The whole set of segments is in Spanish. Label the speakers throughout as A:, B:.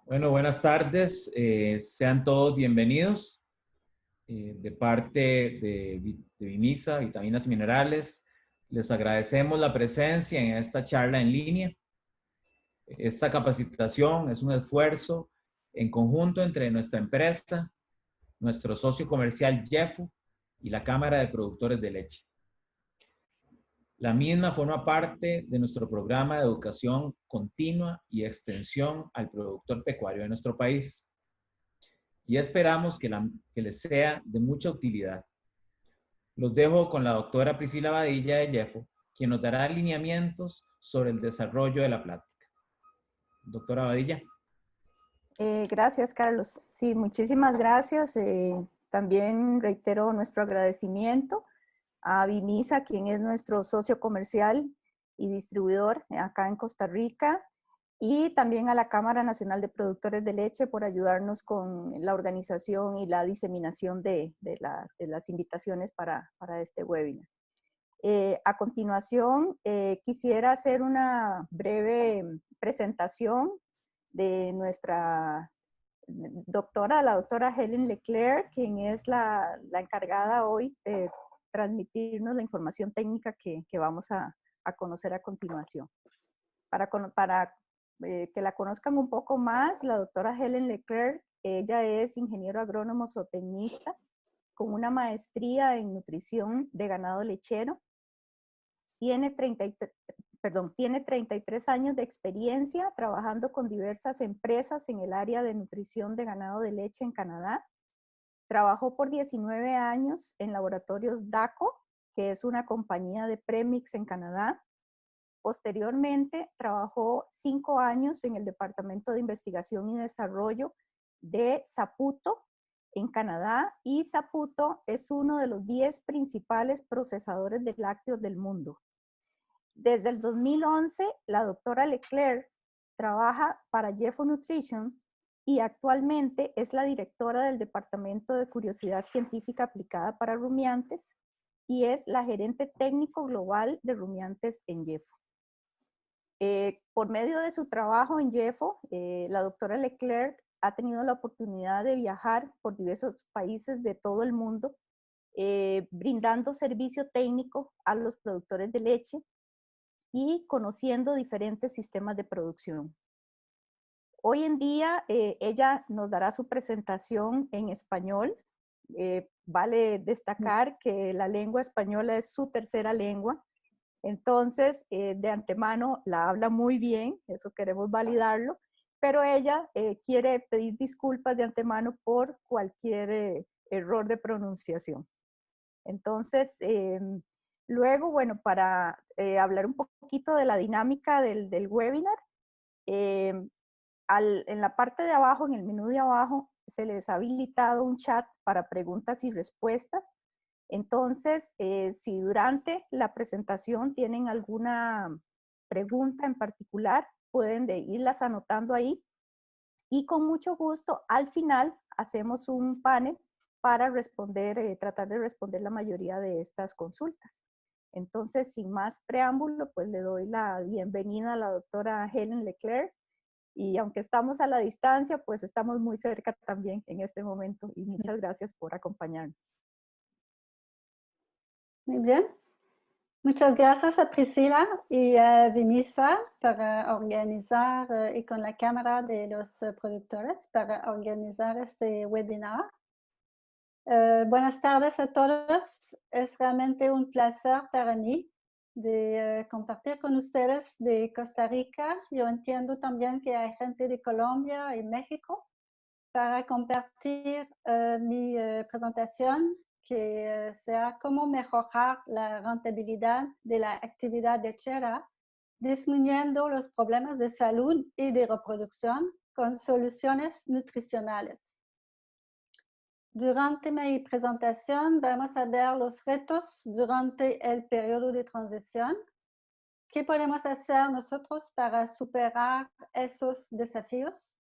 A: Bueno, buenas tardes. Sean todos bienvenidos de parte de Vimisa, Vitaminas y Minerales. Les agradecemos la presencia en esta charla en línea. Esta capacitación es un esfuerzo en conjunto entre nuestra empresa, nuestro socio comercial Jeffo y la Cámara de Productores de Leche. La misma forma parte de nuestro programa de educación continua y extensión al productor pecuario de nuestro país y esperamos que les sea de mucha utilidad. Los dejo con la doctora Priscila Badilla de Jeffo, quien nos dará alineamientos sobre el desarrollo de la plática. Doctora Badilla.
B: Gracias, Carlos. Sí, muchísimas gracias. También reitero nuestro agradecimiento a Vimisa, quien es nuestro socio comercial y distribuidor acá en Costa Rica, y también a la Cámara Nacional de Productores de Leche por ayudarnos con la organización y la diseminación de las invitaciones para este webinar. A continuación, quisiera hacer una breve presentación de nuestra doctora, la doctora Helen Leclerc, quien es la encargada hoy de transmitirnos la información técnica que vamos a conocer a continuación. Para que la conozcan un poco más, la doctora Helen Leclerc, ella es ingeniero agrónomo zootecnista con una maestría en nutrición de ganado lechero. Tiene 33 años de experiencia trabajando con diversas empresas en el área de nutrición de ganado de leche en Canadá. Trabajó por 19 años en Laboratorios DACO, que es una compañía de premix en Canadá. Posteriormente, trabajó 5 años en el Departamento de Investigación y Desarrollo de Saputo, en Canadá, y Saputo es uno de los 10 principales procesadores de lácteos del mundo. Desde el 2011, la doctora Leclerc trabaja para Jeffo Nutrition y actualmente es la directora del Departamento de Curiosidad Científica Aplicada para Rumiantes y es la gerente técnico global de rumiantes en Jeffo. Por medio de su trabajo en Jeffo, la doctora Leclerc ha tenido la oportunidad de viajar por diversos países de todo el mundo, brindando servicio técnico a los productores de leche y conociendo diferentes sistemas de producción. Hoy en día ella nos dará su presentación en español. Vale destacar que la lengua española es su tercera lengua, entonces de antemano la habla muy bien, eso queremos validarlo, pero ella quiere pedir disculpas de antemano por cualquier error de pronunciación. Entonces, luego, bueno, para hablar un poquito de la dinámica del webinar, en la parte de abajo, en el menú de abajo, se les ha habilitado un chat para preguntas y respuestas. Entonces, si durante la presentación tienen alguna pregunta en particular, pueden irlas anotando ahí. Y con mucho gusto, al final, hacemos un panel para responder, tratar de responder la mayoría de estas consultas. Entonces, sin más preámbulo, pues le doy la bienvenida a la doctora Helen Leclerc. Y aunque estamos a la distancia, pues estamos muy cerca también en este momento. Y muchas gracias por acompañarnos.
C: Muy bien. Muchas gracias a Priscila y a Vimisa para organizar y con la Cámara de los Productores para organizar este webinar. Buenas tardes a todos. Es realmente un placer para mí de compartir con ustedes de Costa Rica. Yo entiendo también que hay gente de Colombia y México para compartir mi presentación que sea cómo mejorar la rentabilidad de la actividad lechera, disminuyendo los problemas de salud y de reproducción con soluciones nutricionales. Durante mi presentación vamos a ver los retos durante el periodo de transición. ¿Qué podemos hacer nosotros para superar esos desafíos?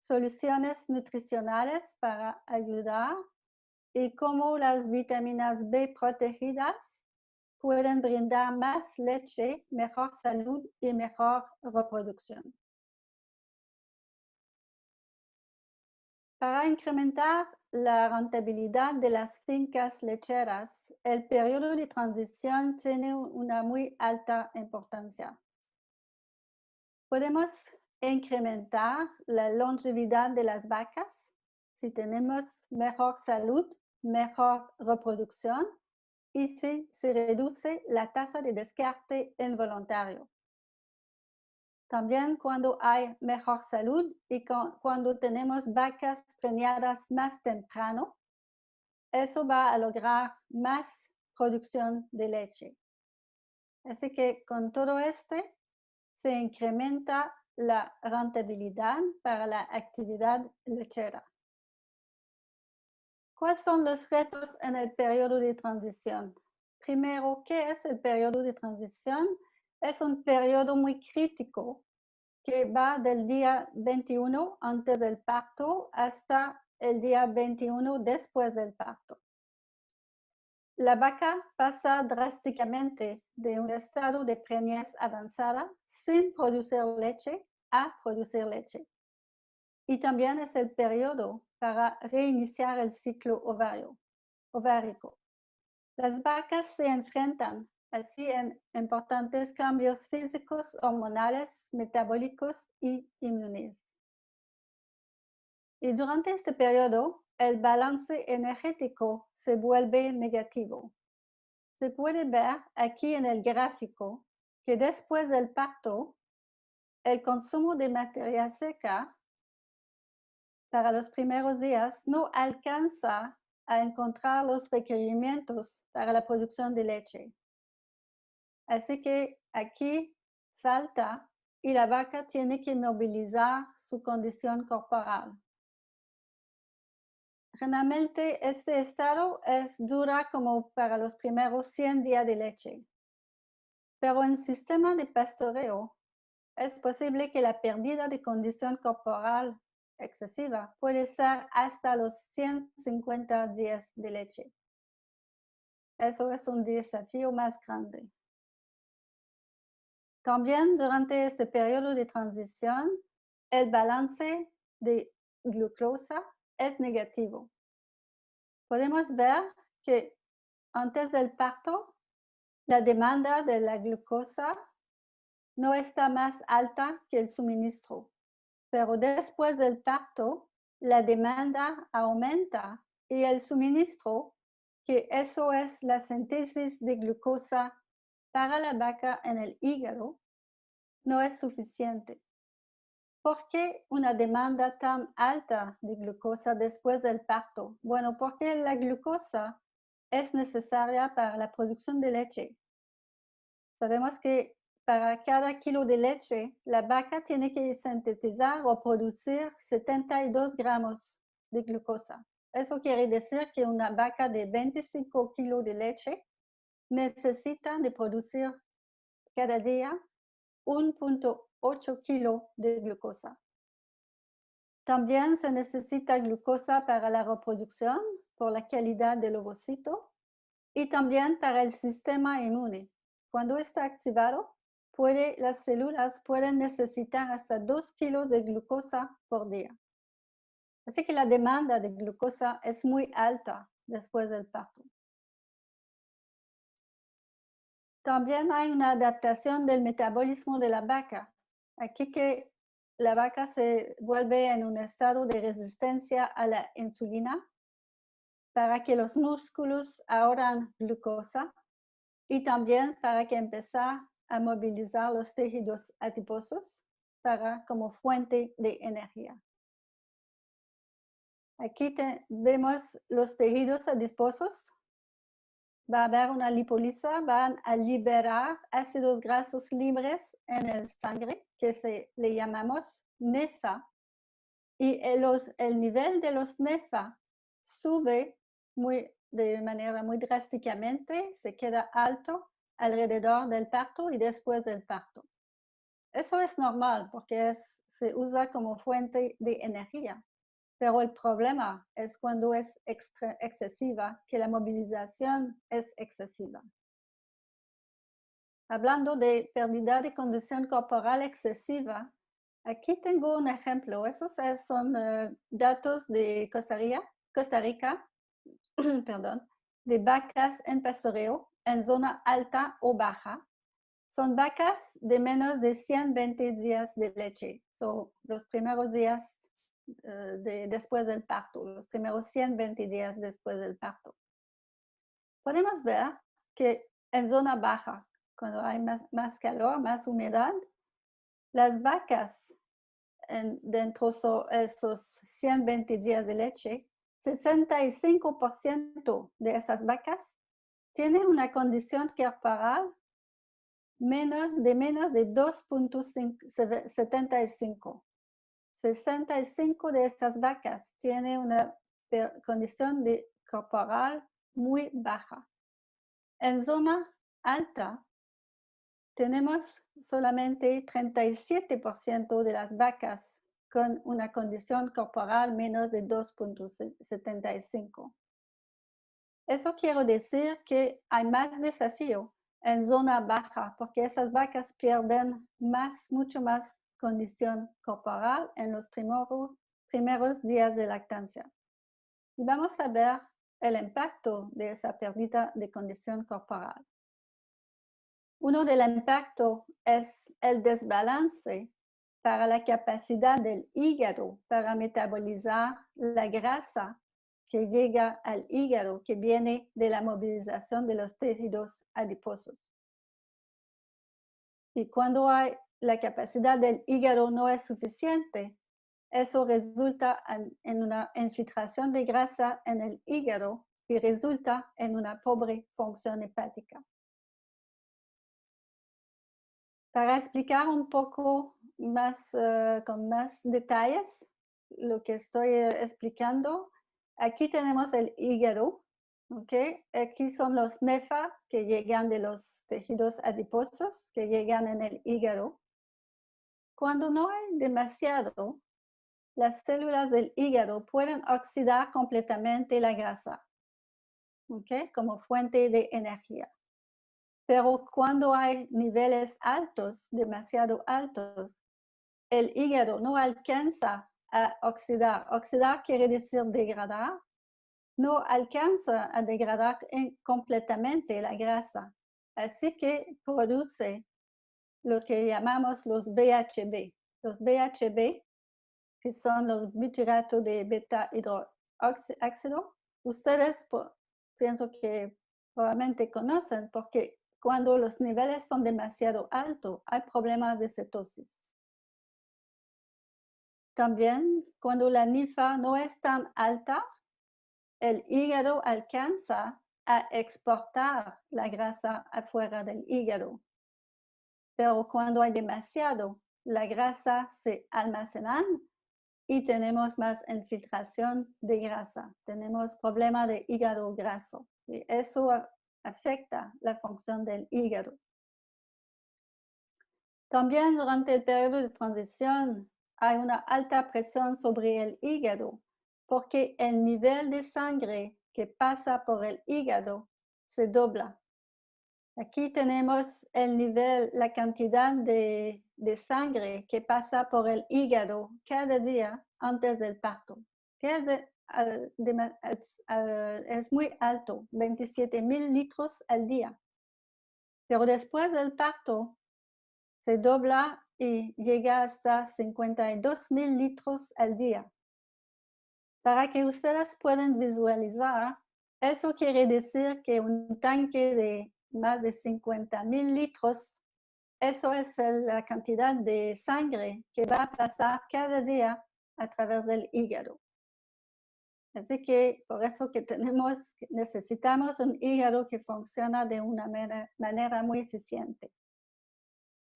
C: Soluciones nutricionales para ayudar y cómo las vitaminas B protegidas pueden brindar más leche, mejor salud y mejor reproducción. Para incrementar la rentabilidad de las fincas lecheras, el periodo de transición tiene una muy alta importancia. Podemos incrementar la longevidad de las vacas si tenemos mejor salud, mejor reproducción y si se reduce la tasa de descarte involuntario. También cuando hay mejor salud y cuando tenemos vacas preñadas más temprano, eso va a lograr más producción de leche. Así que con todo se incrementa la rentabilidad para la actividad lechera. ¿Cuáles son los retos en el periodo de transición? Primero, ¿qué es el periodo de transición? Es un periodo muy crítico que va del día 21 antes del parto hasta el día 21 después del parto. La vaca pasa drásticamente de un estado de preñez avanzada sin producir leche a producir leche. Y también es el periodo para reiniciar el ciclo ovárico. Las vacas se enfrentan así en importantes cambios físicos, hormonales, metabólicos y inmunes. Y durante este periodo, el balance energético se vuelve negativo. Se puede ver aquí en el gráfico que después del parto, el consumo de materia seca para los primeros días no alcanza a encontrar los requerimientos para la producción de leche. Así que aquí falta y la vaca tiene que movilizar su condición corporal. Generalmente este estado dura como para los primeros 100 días de leche. Pero en sistema de pastoreo es posible que la pérdida de condición corporal excesiva puede ser hasta los 150 días de leche. Eso es un desafío más grande. También durante este periodo de transición, el balance de glucosa es negativo. Podemos ver que antes del parto, la demanda de la glucosa no está más alta que el suministro, pero después del parto, la demanda aumenta y el suministro, que eso es la síntesis de glucosa para la vaca en el hígado, no es suficiente. ¿Por qué una demanda tan alta de glucosa después del parto? Bueno, porque la glucosa es necesaria para la producción de leche. Sabemos que para cada kilo de leche, la vaca tiene que sintetizar o producir 72 gramos de glucosa. Eso quiere decir que una vaca de 25 kilos de leche necesita de producir cada día 1.8 kilos de glucosa. También se necesita glucosa para la reproducción por la calidad del ovocito y también para el sistema inmune. Cuando está activado, las células pueden necesitar hasta 2 kilos de glucosa por día. Así que la demanda de glucosa es muy alta después del parto. También hay una adaptación del metabolismo de la vaca. Aquí que la vaca se vuelve en un estado de resistencia a la insulina para que los músculos ahorran glucosa y también para que empezar a movilizar los tejidos adiposos como fuente de energía. Aquí vemos los tejidos adiposos. Va a haber una lipólisis, van a liberar ácidos grasos libres en el sangre, que le llamamos NEFA. Y el nivel de los NEFA sube de manera muy drásticamente, se queda alto alrededor del parto y después del parto. Eso es normal porque se usa como fuente de energía. Pero el problema es cuando es excesiva, que la movilización es excesiva. Hablando de pérdida de condición corporal excesiva, Aquí tengo un ejemplo. Esos son datos de Costa Rica, perdón, de vacas en pastoreo en zona alta o baja. Son vacas de menos de 120 días de leche. Son los primeros días después del parto, los primeros 120 días después del parto. Podemos ver que en zona baja, cuando hay más calor, más humedad, las vacas dentro de esos 120 días de leche, 65% de esas vacas tienen una condición corporal menos de 2.75. 65 de estas vacas tienen una condición corporal muy baja. En zona alta, tenemos solamente 37% de las vacas con una condición corporal menos de 2.75. Eso quiere decir que hay más desafío en zona baja porque esas vacas pierden mucho más condición corporal en los primeros días de lactancia. Y vamos a ver el impacto de esa pérdida de condición corporal. Uno del impacto es el desbalance para la capacidad del hígado para metabolizar la grasa que llega al hígado, que viene de la movilización de los tejidos adiposos. Y cuando la capacidad del hígado no es suficiente, eso resulta en una infiltración de grasa en el hígado y resulta en una pobre función hepática. Para explicar un poco más, con más detalles lo que estoy explicando, aquí tenemos el hígado, ¿ok? Aquí son los nefas que llegan de los tejidos adiposos, que llegan en el hígado. Cuando no hay demasiado, las células del hígado pueden oxidar completamente la grasa, ¿ok? Como fuente de energía. Pero cuando hay niveles altos, demasiado altos, el hígado no alcanza a oxidar. Oxidar quiere decir degradar. No alcanza a degradar completamente la grasa. Así que produce lo que llamamos los BHB. Los BHB, que son los butiratos de beta hidroxácido, ustedes pienso que probablemente conocen porque cuando los niveles son demasiado altos, hay problemas de cetosis. También, cuando la ninfa no es tan alta, el hígado alcanza a exportar la grasa afuera del hígado. Pero cuando hay demasiado, la grasa se almacena y tenemos más infiltración de grasa. Tenemos problema de hígado graso. Y eso afecta la función del hígado. También durante el periodo de transición hay una alta presión sobre el hígado porque el nivel de sangre que pasa por el hígado se dobla. Aquí tenemos el nivel, la cantidad de sangre que pasa por el hígado cada día antes del parto, que es muy alto, 27,000 litros al día. Pero después del parto, se dobla y llega hasta 52,000 litros al día. Para que ustedes puedan visualizar, eso quiere decir que un tanque de más de 50,000 litros, eso es la cantidad de sangre que va a pasar cada día a través del hígado. Así que por eso que necesitamos un hígado que funciona de una manera muy eficiente.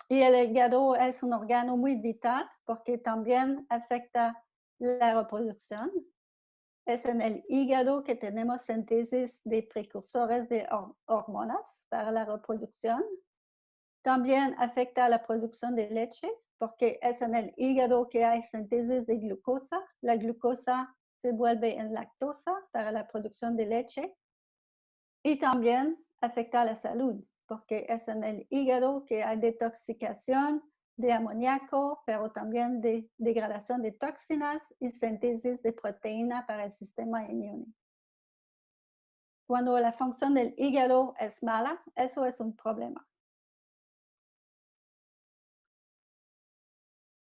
C: Y el hígado es un órgano muy vital porque también afecta la reproducción. Es en el hígado que tenemos síntesis de precursores de hormonas para la reproducción. También afecta a la producción de leche porque es en el hígado que hay síntesis de glucosa. La glucosa se vuelve en lactosa para la producción de leche. Y también afecta a la salud porque es en el hígado que hay detoxificación de amoníaco, pero también de degradación de toxinas y síntesis de proteína para el sistema inmune. Cuando la función del hígado es mala, eso es un problema.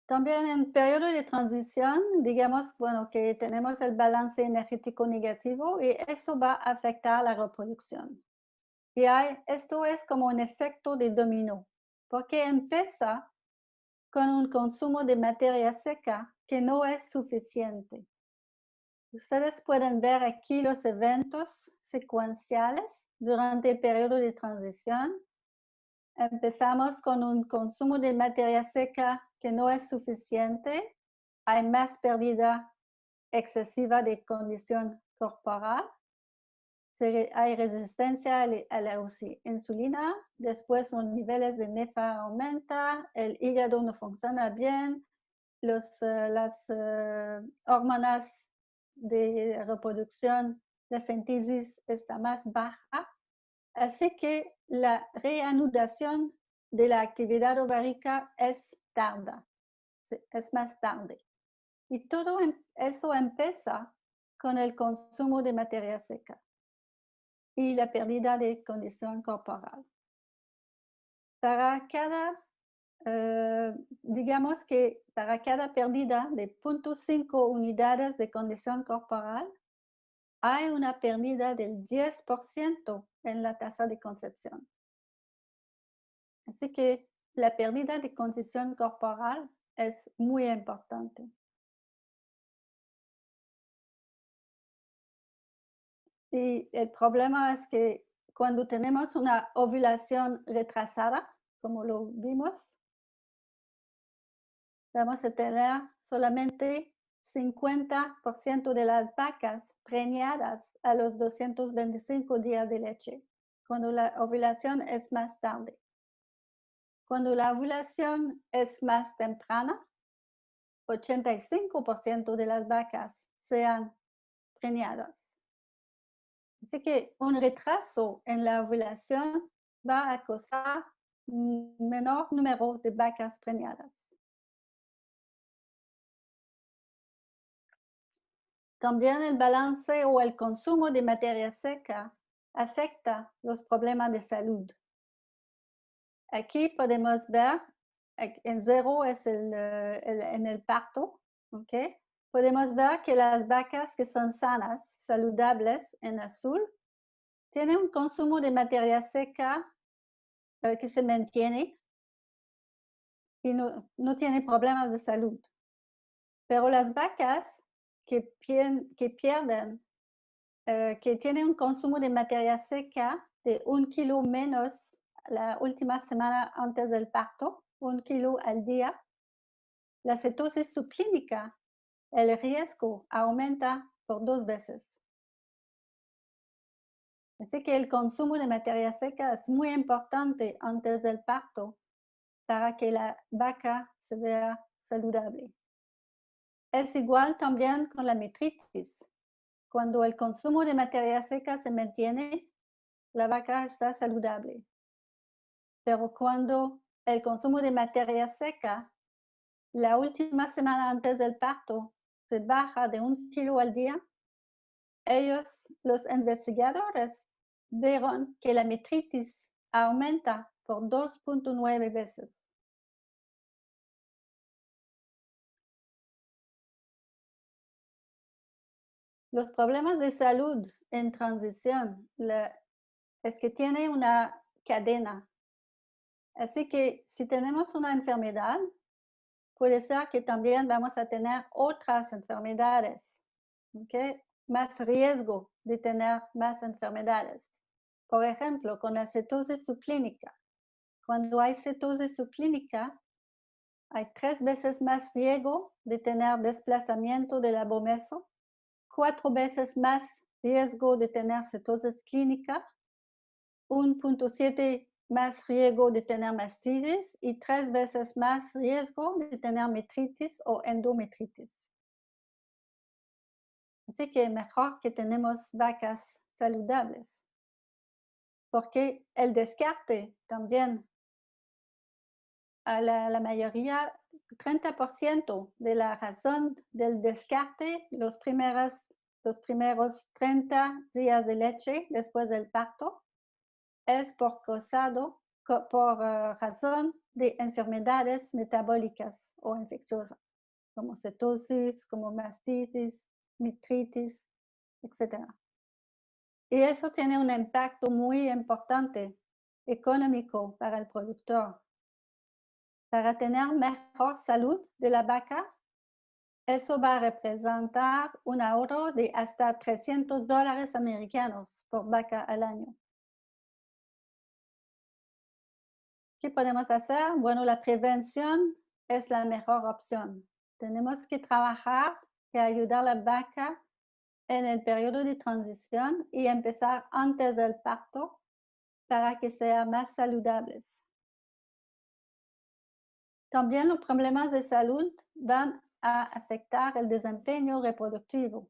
C: También en periodo de transición, digamos, bueno, que tenemos el balance energético negativo y eso va a afectar la reproducción. Y esto es como un efecto de dominó, porque empieza con un consumo de materia seca que no es suficiente. Ustedes pueden ver aquí los eventos secuenciales durante el periodo de transición. Empezamos con un consumo de materia seca que no es suficiente. Hay más pérdida excesiva de condición corporal. Hay resistencia a la insulina. Después los niveles de NEFA aumentan. El hígado no funciona bien. Las hormonas de reproducción, la síntesis está más baja. Así que la reanudación de la actividad ovárica es tarda, es más tarde. Y todo eso empieza con el consumo de materia seca y la pérdida de condición corporal. Para cada, digamos que para cada pérdida de 0.5 unidades de condición corporal, hay una pérdida del 10% en la tasa de concepción. Así que la pérdida de condición corporal es muy importante. Y el problema es que cuando tenemos una ovulación retrasada, como lo vimos, vamos a tener solamente 50% de las vacas preñadas a los 225 días de leche, cuando la ovulación es más tarde. Cuando la ovulación es más temprana, 85% de las vacas sean preñadas. Así que un retraso en la ovulación va a causar un menor número de vacas preñadas. También el balance o el consumo de materia seca afecta los problemas de salud. Aquí podemos ver, en 0 es en el parto, ¿okay? Podemos ver que las vacas que son sanas, saludables en azul, tienen un consumo de materia seca que se mantiene y no tiene problemas de salud. Pero las vacas que pierden, que tienen un consumo de materia seca de 1 kilo menos la última semana antes del parto, 1 kilo al día, la cetosis subclínica, el riesgo aumenta por 2 veces. Así que el consumo de materia seca es muy importante antes del parto para que la vaca se vea saludable. Es igual también con la metritis. Cuando el consumo de materia seca se mantiene, la vaca está saludable. Pero cuando el consumo de materia seca, la última semana antes del parto, se baja de 1 kilo al día, los investigadores vieron que la metritis aumenta por 2.9 veces. Los problemas de salud en transición es que tiene una cadena. Así que si tenemos una enfermedad, puede ser que también vamos a tener otras enfermedades, ¿okay? Más riesgo de tener más enfermedades. Por ejemplo, con la cetosis subclínica. Cuando hay cetosis subclínica, hay 3 veces más riesgo de tener desplazamiento del abomeso, 4 veces más riesgo de tener cetosis clínica, 1.7 más riesgo de tener mastitis y 3 veces más riesgo de tener metritis o endometritis. Así que mejor que tenemos vacas saludables, porque el descarte también a la mayoría, 30% de la razón del descarte los primeros 30 días de leche después del parto es por razón de enfermedades metabólicas o infecciosas, como cetosis, como mastitis, mitritis, etc. Y eso tiene un impacto muy importante económico para el productor. Para tener mejor salud de la vaca, eso va a representar un ahorro de hasta $300 americanos por vaca al año. ¿Qué podemos hacer? Bueno, la prevención es la mejor opción. Tenemos que trabajar y ayudar a la vaca en el periodo de transición y empezar antes del parto para que sean más saludables. También los problemas de salud van a afectar el desempeño reproductivo.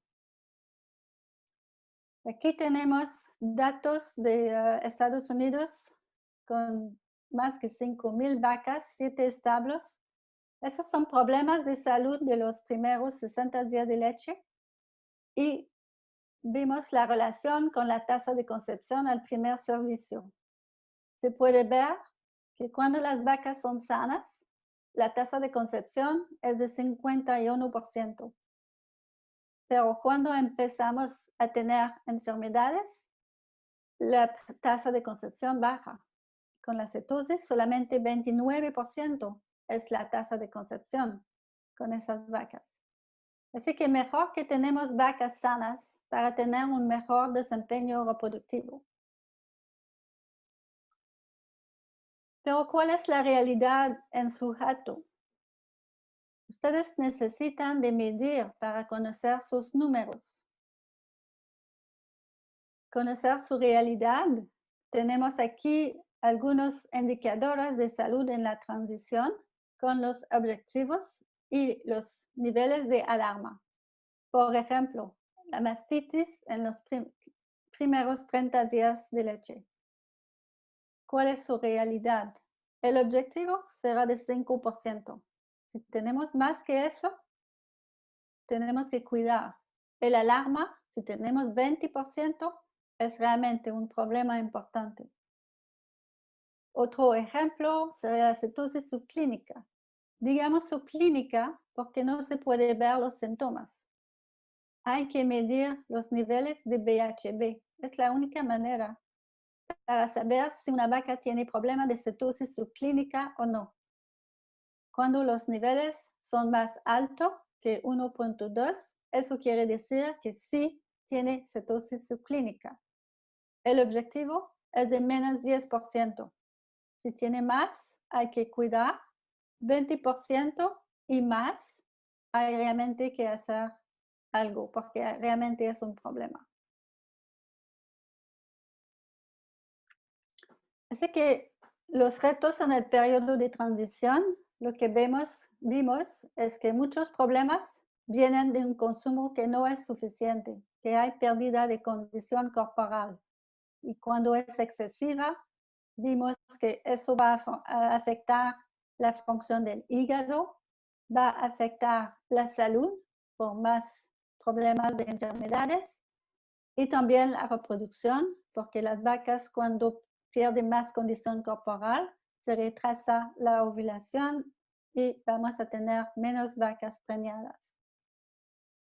C: Aquí tenemos datos de Estados Unidos con más de 5,000 vacas, 7 establos. Esos son problemas de salud de los primeros 60 días de leche y vimos la relación con la tasa de concepción al primer servicio. Se puede ver que cuando las vacas son sanas, la tasa de concepción es de 51%. Pero cuando empezamos a tener enfermedades, la tasa de concepción baja. Con la cetosis, solamente 29% es la tasa de concepción con esas vacas. Así que mejor que tenemos vacas sanas para tener un mejor desempeño reproductivo. Pero ¿cuál es la realidad en su jato? Ustedes necesitan de medir para conocer sus números. Conocer su realidad. Tenemos aquí algunos indicadores de salud en la transición con los objetivos y los niveles de alarma. Por ejemplo, la mastitis en los primeros 30 días de leche. ¿Cuál es su realidad? El objetivo será de 5%. Si tenemos más que eso, tenemos que cuidar. El alarma, si tenemos 20%, es realmente un problema importante. Otro ejemplo sería la cetosis subclínica. Digamos subclínica porque no se puede ver los síntomas. Hay que medir los niveles de BHB. Es la única manera para saber si una vaca tiene problema de cetosis subclínica o no. Cuando los niveles son más altos que 1.2, eso quiere decir que sí tiene cetosis subclínica. El objetivo es de menos 10%. Si tiene más, hay que cuidar. 20% y más, hay realmente que hacer algo, porque realmente es un problema. Así que los retos en el periodo de transición, lo que vimos es que muchos problemas vienen de un consumo que no es suficiente, que hay pérdida de condición corporal. Y cuando es excesiva, vimos que eso va a afectar la función del hígado, va a afectar la salud por más problemas de enfermedades y también la reproducción, porque las vacas cuando pierden más condición corporal, se retrasa la ovulación y vamos a tener menos vacas preñadas.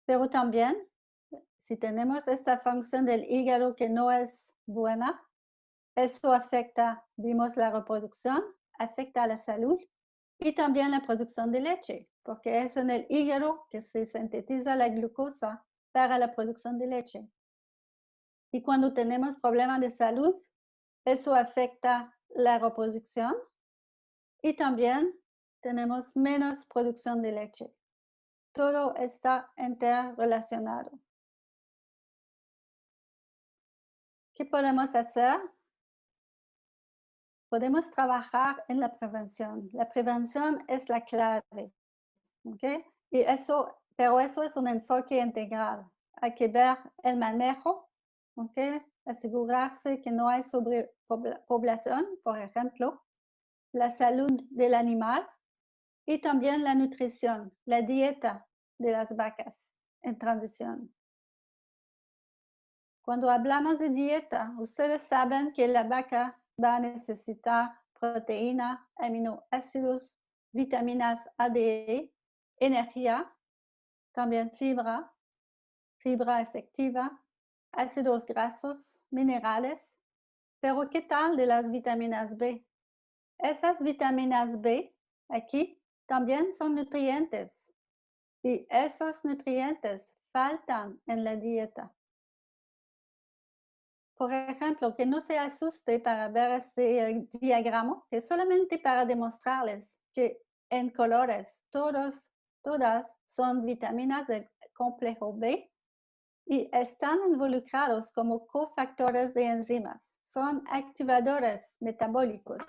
C: Pero también, si tenemos esta función del hígado que no es buena, eso afecta, vimos la reproducción, afecta a la salud y también la producción de leche, porque es en el hígado que se sintetiza la glucosa para la producción de leche. Y cuando tenemos problemas de salud, eso afecta la reproducción y también tenemos menos producción de leche. Todo está interrelacionado. ¿Qué podemos hacer? Podemos trabajar en la prevención. La prevención es la clave. ¿Okay? Pero eso es un enfoque integral. Hay que ver el manejo, ¿okay? Asegurarse que no hay sobrepoblación, por ejemplo. la salud del animal y también la nutrición, la dieta de las vacas en transición. Cuando hablamos de dieta, ustedes saben que la vaca va a necesitar proteína, aminoácidos, vitaminas A, D, E, energía, también fibra efectiva, ácidos grasos, minerales. Pero ¿qué tal de las vitaminas B? Esas vitaminas B aquí también son nutrientes y esos nutrientes faltan en la dieta. Por ejemplo, que no se asuste para ver este diagrama, que es solamente para demostrarles que en colores todas son vitaminas del complejo B y están involucrados como cofactores de enzimas. Son activadores metabólicos.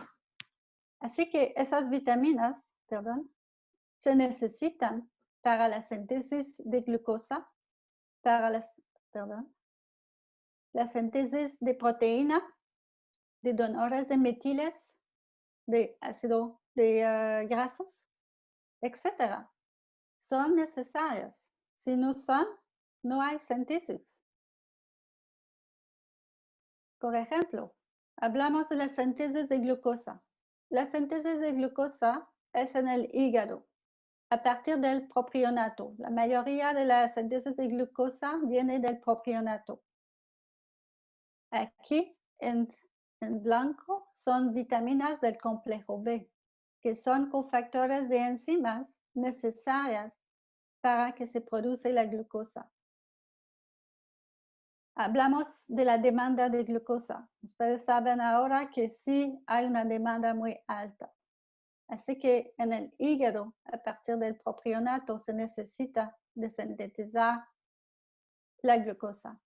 C: Así que esas vitaminas, se necesitan para la síntesis de glucosa, para la síntesis de proteína, de donadores de metiles, de ácido grasos, etc. Son necesarias. Si no son, no hay síntesis. Por ejemplo, hablamos de la síntesis de glucosa. La síntesis de glucosa es en el hígado, a partir del propionato. La mayoría de la síntesis de glucosa viene del propionato. Aquí, en blanco, son vitaminas del complejo B, que son cofactores de enzimas necesarias para que se produce la glucosa. Hablamos de la demanda de glucosa. Ustedes saben ahora que sí hay una demanda muy alta. Así que en el hígado, a partir del propionato, se necesita de sintetizar la glucosa.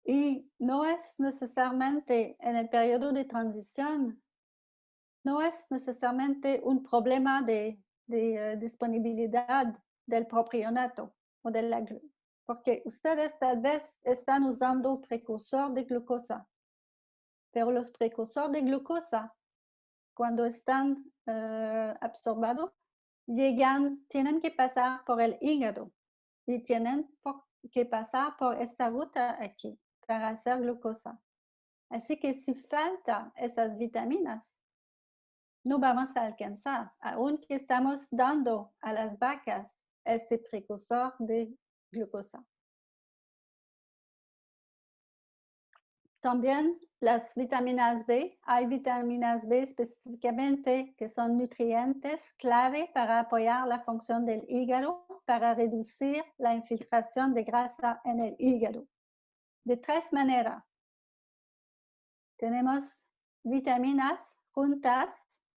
C: Y no es necesariamente en el periodo de transición, no es necesariamente un problema de disponibilidad del propionato o de la glucosa, porque ustedes tal vez están usando precursor de glucosa, pero los precursores de glucosa, cuando están absorbados, tienen que pasar por el hígado y tienen que pasar por esta ruta aquí para hacer glucosa. Así que si falta esas vitaminas, no vamos a alcanzar, aunque estamos dando a las vacas ese precursor de glucosa. También las vitaminas B, hay vitaminas B específicamente que son nutrientes clave para apoyar la función del hígado, para reducir la infiltración de grasa en el hígado. De tres maneras. Tenemos vitaminas juntas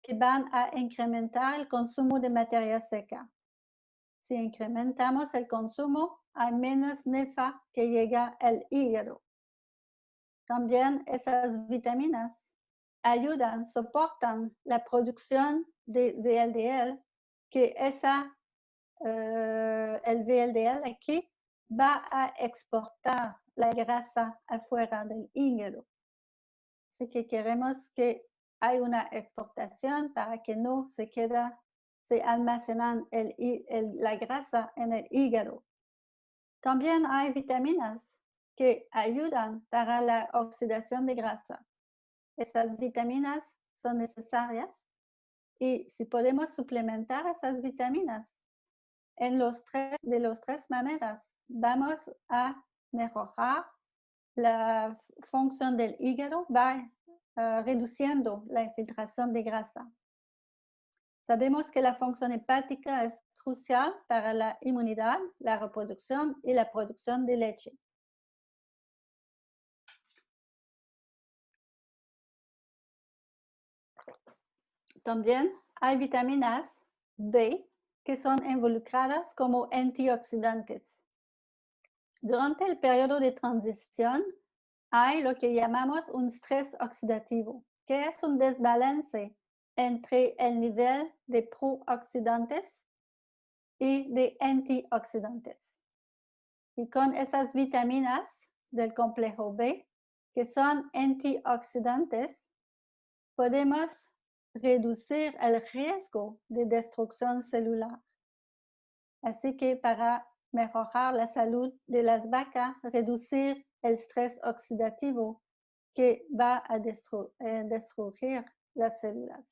C: que van a incrementar el consumo de materia seca. Si incrementamos el consumo, hay menos NEFA que llega al hígado. También esas vitaminas ayudan, soportan la producción de VLDL, que el VLDL aquí va a exportar la grasa afuera del hígado. Así que queremos que haya una exportación para que no se almacenan la grasa en el hígado. También hay vitaminas que ayudan para la oxidación de grasa. Esas vitaminas son necesarias y si podemos suplementar esas vitaminas de las tres maneras, vamos a mejorar la función del hígado, va reduciendo la infiltración de grasa. Sabemos que la función hepática es crucial para la inmunidad, la reproducción y la producción de leche. También hay vitaminas B que son involucradas como antioxidantes. Durante el periodo de transición hay lo que llamamos un estrés oxidativo, que es un desbalance entre el nivel de prooxidantes y de antioxidantes. Y con esas vitaminas del complejo B, que son antioxidantes, podemos reducir el riesgo de destrucción celular. Así que para mejorar la salud de las vacas, reducir el estrés oxidativo que va a destruir las células.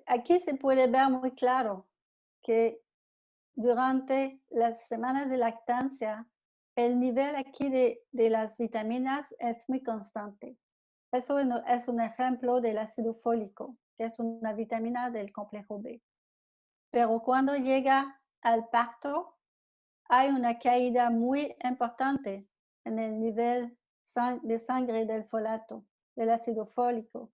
C: Aquí se puede ver muy claro que durante las semanas de lactancia, el nivel aquí de las vitaminas es muy constante. Eso es un ejemplo del ácido fólico, que es una vitamina del complejo B. Pero cuando llega al parto, hay una caída muy importante en el nivel de sangre del folato, del ácido fólico.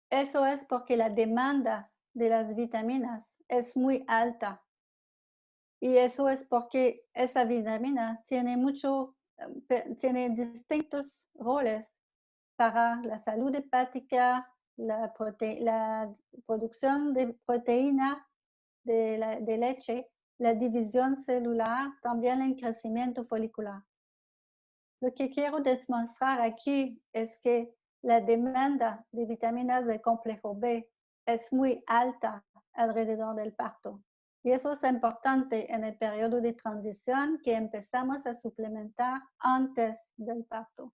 C: Eso es porque la demanda de las vitaminas es muy alta. Y eso es porque esa vitamina tiene distintos roles para la salud hepática, la producción de proteína de leche, la división celular, también el crecimiento folicular. Lo que quiero demostrar aquí es que la demanda de vitaminas del complejo B es muy alta alrededor del parto. Y eso es importante en el periodo de transición que empezamos a suplementar antes del parto.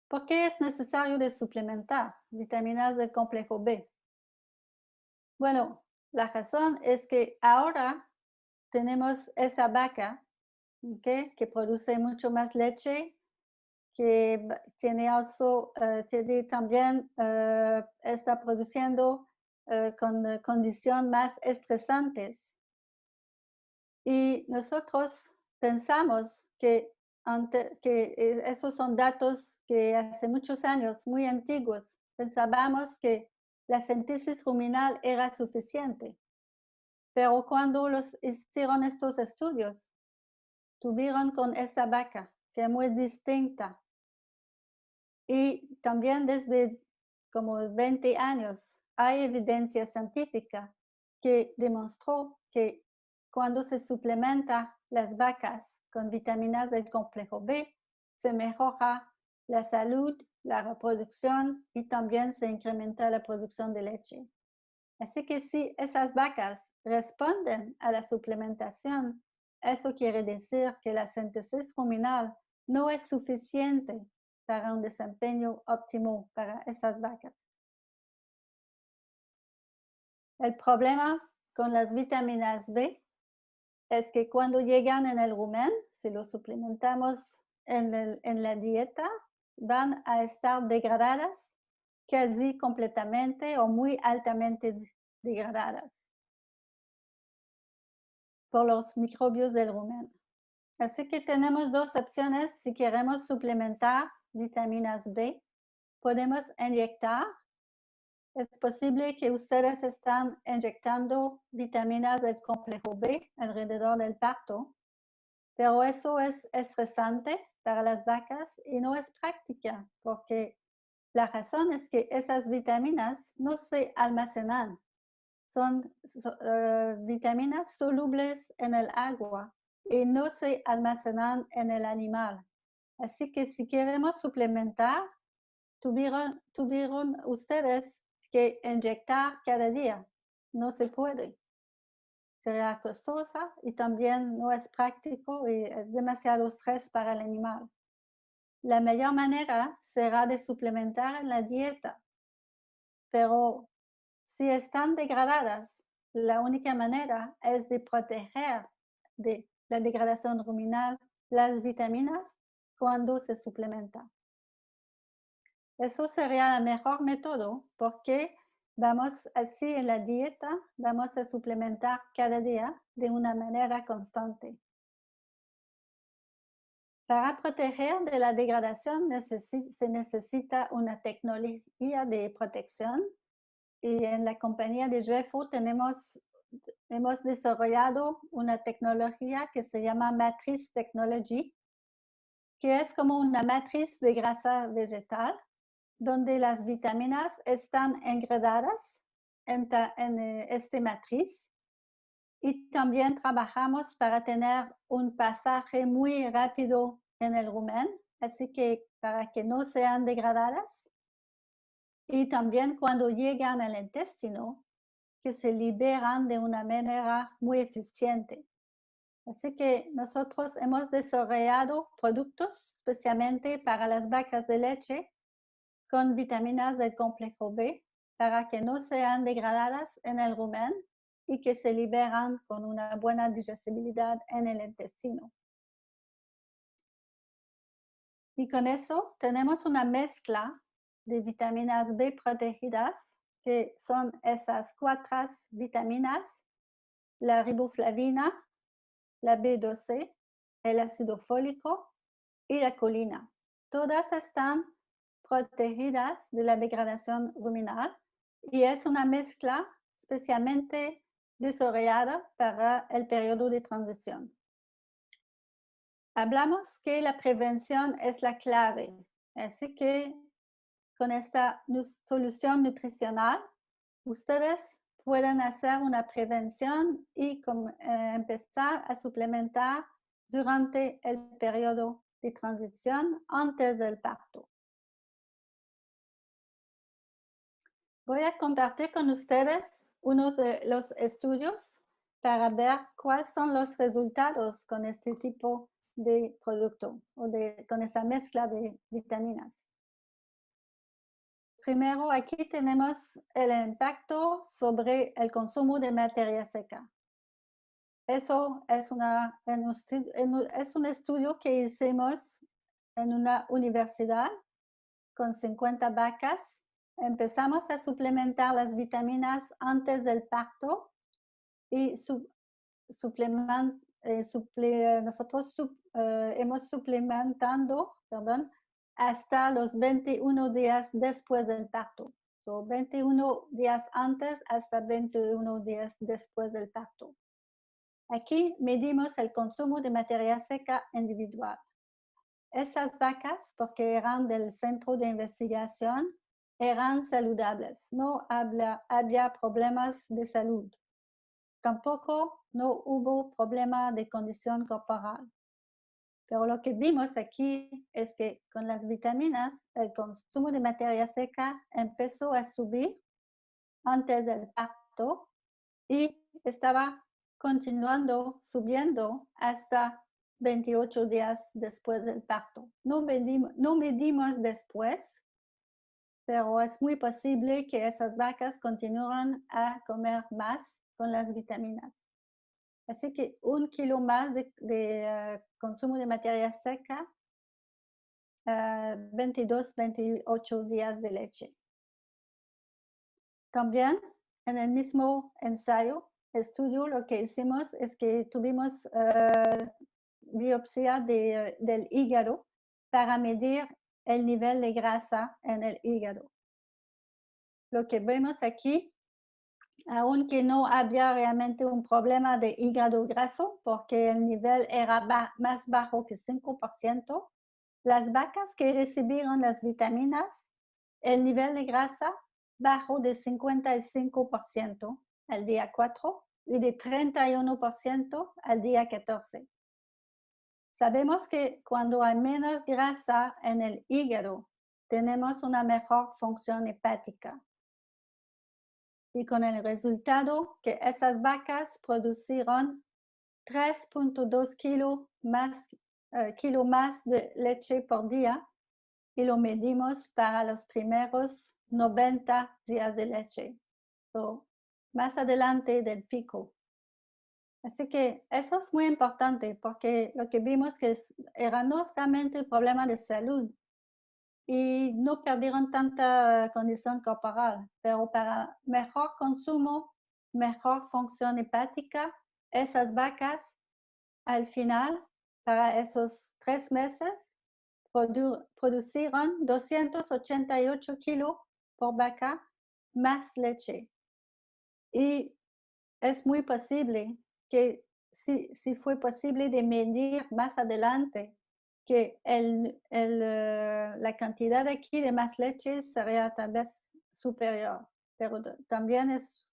C: ¿Por qué es necesario de suplementar vitaminas del complejo B? Bueno, la razón es que ahora tenemos esa vaca, ¿okay?, que produce mucho más leche, que también está produciendo con condiciones más estresantes. Y nosotros pensamos que esos son datos que hace muchos años, muy antiguos, pensábamos que la síntesis ruminal era suficiente. Pero cuando hicieron estos estudios, tuvieron con esta vaca, que es muy distinta. Y también desde como 20 años hay evidencia científica que demostró que cuando se suplementa las vacas con vitaminas del complejo B, se mejora la salud, la reproducción y también se incrementa la producción de leche. Así que si esas vacas responden a la suplementación, eso quiere decir que la síntesis ruminal no es suficiente para un desempeño óptimo para esas vacas. El problema con las vitaminas B es que cuando llegan en el rumen, si los suplementamos en la dieta, van a estar degradadas casi completamente o muy altamente degradadas por los microbios del rumen. Así que tenemos dos opciones si queremos suplementar vitaminas B. Podemos inyectar. Es posible que ustedes están inyectando vitaminas del complejo B alrededor del parto, pero eso es estresante para las vacas y no es práctica, porque la razón es que esas vitaminas no se almacenan. Son vitaminas solubles en el agua y no se almacenan en el animal. Así que si queremos suplementar, tuvieron ustedes que inyectar cada día. No se puede. Será costosa y también no es práctico y es demasiado estrés para el animal. La mejor manera será de suplementar en la dieta, pero si están degradadas, la única manera es de proteger de la degradación ruminal las vitaminas cuando se suplementa. Eso sería el mejor método porque vamos así en la dieta, vamos a suplementar cada día de una manera constante. Para proteger de la degradación se necesita una tecnología de protección y en la compañía de Jeffo hemos desarrollado una tecnología que se llama Matrix Technology, que es como una matriz de grasa vegetal donde las vitaminas están enredadas en esta matriz y también trabajamos para tener un pasaje muy rápido en el rumen, así que para que no sean degradadas. Y también cuando llegan al intestino, que se liberan de una manera muy eficiente. Así que nosotros hemos desarrollado productos especialmente para las vacas de leche con vitaminas del complejo B para que no sean degradadas en el rumen y que se liberan con una buena digestibilidad en el intestino. Y con eso tenemos una mezcla de vitaminas B protegidas, que son esas 4 vitaminas: la riboflavina, la B12, el ácido fólico y la colina. Todas están protegidas de la degradación ruminal y es una mezcla especialmente desarrollada para el periodo de transición. Hablamos que la prevención es la clave, así que con esta solución nutricional, ustedes pueden hacer una prevención y empezar a suplementar durante el periodo de transición antes del parto. Voy a compartir con ustedes uno de los estudios para ver cuáles son los resultados con este tipo de producto o con esta mezcla de vitaminas. Primero, aquí tenemos el impacto sobre el consumo de materia seca. Eso es un estudio que hicimos en una universidad con 50 vacas. Empezamos a suplementar las vitaminas antes del parto y nosotros hemos suplementando, hasta los 21 días después del parto. 21 días antes hasta 21 días después del parto. Aquí medimos el consumo de materia seca individual. Estas vacas, porque eran del centro de investigación, eran saludables. No había problemas de salud. Tampoco no hubo problema de condición corporal. Pero lo que vimos aquí es que con las vitaminas, el consumo de materia seca empezó a subir antes del parto y estaba continuando subiendo hasta 28 días después del parto. No medimos después, pero es muy posible que esas vacas continúen a comer más con las vitaminas. Así que 1 kilo más de consumo de materia seca, 22, 28 días de leche. También en el mismo estudio, lo que hicimos es que tuvimos biopsia del hígado para medir el nivel de grasa en el hígado. Lo que vemos aquí, aunque no había realmente un problema de hígado graso, porque el nivel era más bajo que 5%, las vacas que recibieron las vitaminas, el nivel de grasa bajó de 55% al día 4 y de 31% al día 14. Sabemos que cuando hay menos grasa en el hígado, tenemos una mejor función hepática. Y con el resultado que esas vacas producieron 3.2 kilos más de leche por día, y lo medimos para los primeros 90 días de leche, más adelante del pico. Así que eso es muy importante porque lo que vimos que era no solamente el problema de salud y no perdieron tanta condición corporal, pero para mejor consumo, mejor función hepática, esas vacas al final, para esos 3 meses, producieron 288 kilos por vaca más leche. Y es muy posible que si fue posible de medir más adelante que la cantidad aquí de más leche sería tal vez superior, pero también es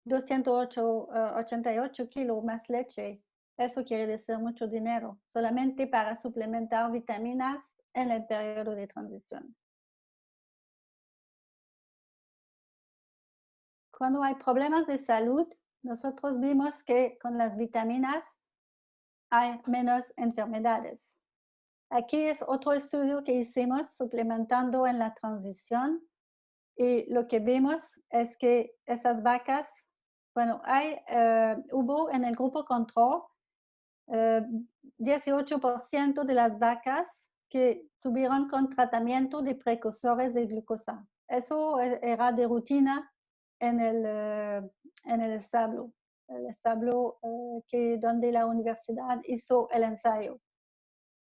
C: 288 kilos más leche Eso quiere decir mucho dinero, solamente para suplementar vitaminas en el periodo de transición. Cuando hay problemas de salud, nosotros vimos que con las vitaminas hay menos enfermedades. Aquí es otro estudio que hicimos suplementando en la transición y lo que vimos es que esas vacas, bueno, hubo en el grupo control 18% de las vacas que tuvieron con tratamiento de precursores de glucosa. Eso era de rutina en el establo donde la universidad hizo el ensayo.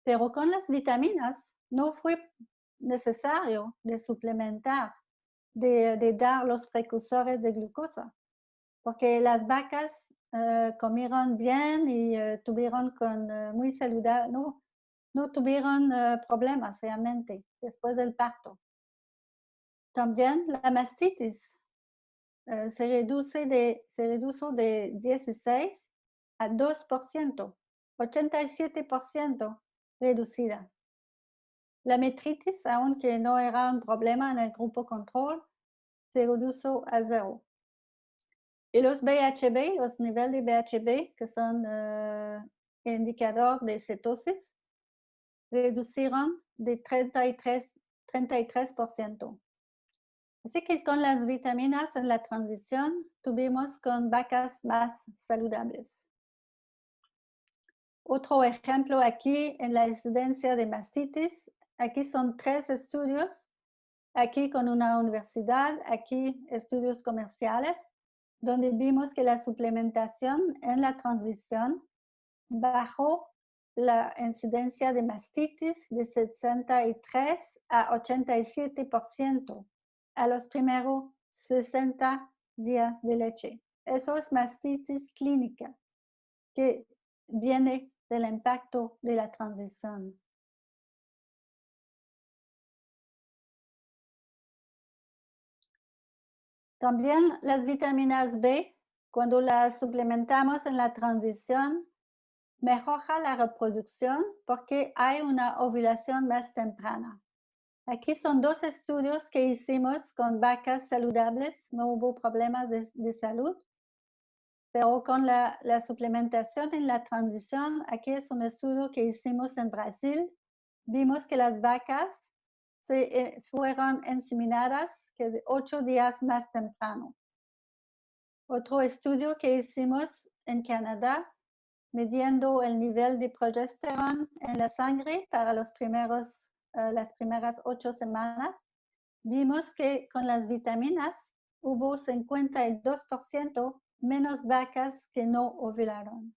C: Pero con las vitaminas no fue necesario de suplementar, de dar los precursores de glucosa, porque las vacas comieron bien y tuvieron muy saludable, no tuvieron problemas realmente después del parto. También la mastitis se redujo de 16 a 2%, 87% reducida. La metritis, aunque no era un problema en el grupo control, se redujo a 0. Y los BHB, los niveles de BHB, que son indicador de cetosis, reducieron de 33%. Así que con las vitaminas en la transición tuvimos con vacas más saludables. Otro ejemplo aquí en la incidencia de mastitis. Aquí son 3 estudios. Aquí con una universidad, aquí estudios comerciales, donde vimos que la suplementación en la transición bajó la incidencia de mastitis de 63 a 87% a los primeros 60 días de leche. Eso es mastitis clínica, que viene del impacto de la transición. También las vitaminas B, cuando las suplementamos en la transición, mejora la reproducción porque hay una ovulación más temprana. Aquí son 2 estudios que hicimos con vacas saludables, no hubo problemas de salud, pero con la suplementación en la transición, aquí es un estudio que hicimos en Brasil, vimos que las vacas fueron inseminadas que de 8 días más temprano. Otro estudio que hicimos en Canadá, midiendo el nivel de progesterona en la sangre para las primeras 8 semanas, vimos que con las vitaminas hubo 52% menos vacas que no ovularon.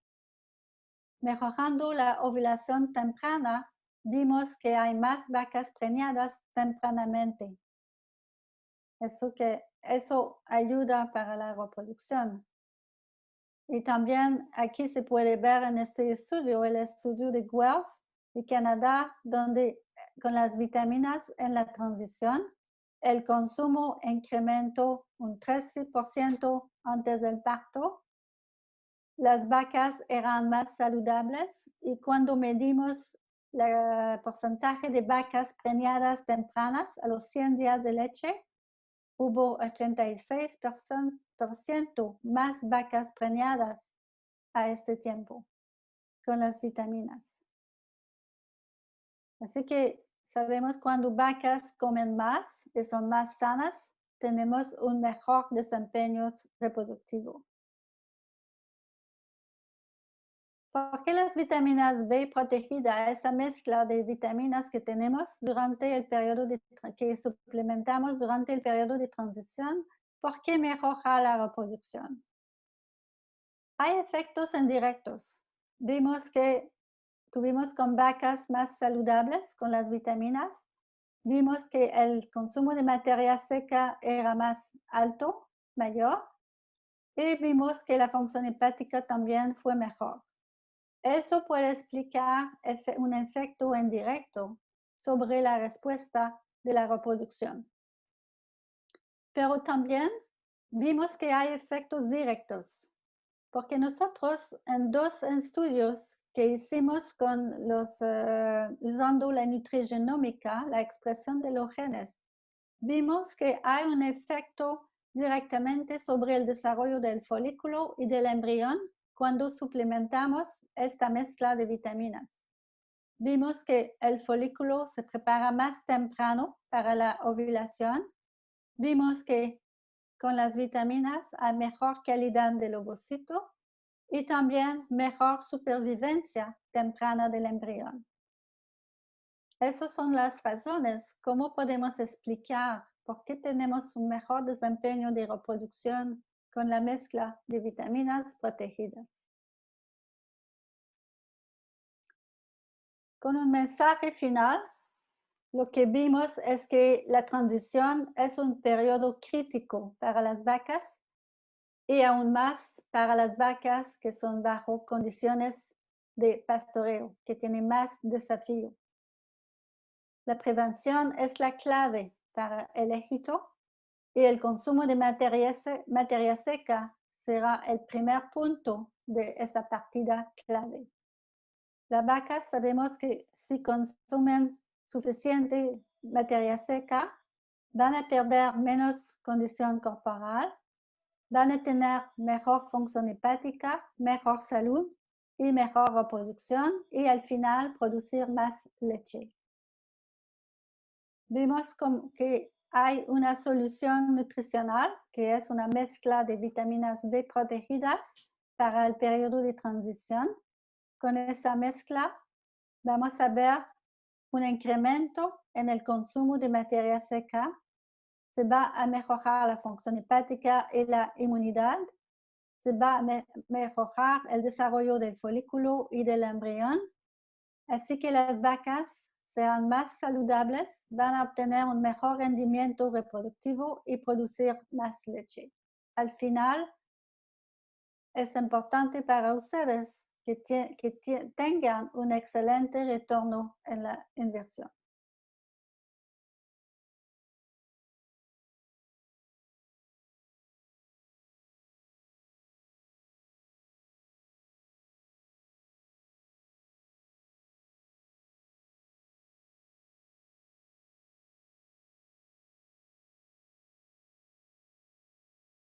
C: Mejorando la ovulación temprana, vimos que hay más vacas preñadas tempranamente. Eso ayuda para la reproducción. Y también aquí se puede ver en este estudio, el estudio de Guelph de Canadá, donde con las vitaminas en la transición, el consumo incrementó un 13% antes del parto. Las vacas eran más saludables y cuando medimos el porcentaje de vacas preñadas tempranas a los 100 días de leche, hubo 86% más vacas preñadas a este tiempo con las vitaminas. Así que sabemos cuando vacas comen más y son más sanas, tenemos un mejor desempeño reproductivo. ¿Por qué las vitaminas B protegida, esa mezcla de vitaminas que tenemos durante el periodo que suplementamos durante el periodo de transición, por qué mejora la reproducción? Hay efectos indirectos. Vimos que tuvimos con vacas más saludables con las vitaminas. Vimos que el consumo de materia seca era más alto, mayor. Y vimos que la función hepática también fue mejor. Eso puede explicar un efecto indirecto sobre la respuesta de la reproducción. Pero también vimos que hay efectos directos. porque nosotros en 2 estudios que hicimos usando la nutrigenómica, la expresión de los genes, vimos que hay un efecto directamente sobre el desarrollo del folículo y del embrión cuando suplementamos esta mezcla de vitaminas. Vimos que el folículo se prepara más temprano para la ovulación. Vimos que con las vitaminas hay mejor calidad del ovocito y también mejor supervivencia temprana del embrión. Esas son las razones. ¿Cómo podemos explicar por qué tenemos un mejor desempeño de reproducción con la mezcla de vitaminas protegidas? Con un mensaje final, lo que vimos es que la transición es un periodo crítico para las vacas y aún más para las vacas que son bajo condiciones de pastoreo, que tienen más desafío. La prevención es la clave para el éxito y el consumo de materia seca será el primer punto de esa partida clave. Las vacas sabemos que si consumen suficiente materia seca, van a perder menos condición corporal, van a tener mejor función hepática, mejor salud y mejor reproducción y al final producir más leche. Vimos que hay una solución nutricional que es una mezcla de vitaminas B protegidas para el periodo de transición. Con esa mezcla vamos a ver un incremento en el consumo de materia seca. Se va a mejorar la función hepática y la inmunidad. Se va a mejorar el desarrollo del folículo y del embrión. Así que las vacas serán más saludables, van a obtener un mejor rendimiento reproductivo y producir más leche. Al final, es importante para ustedes que tengan un excelente retorno en la inversión.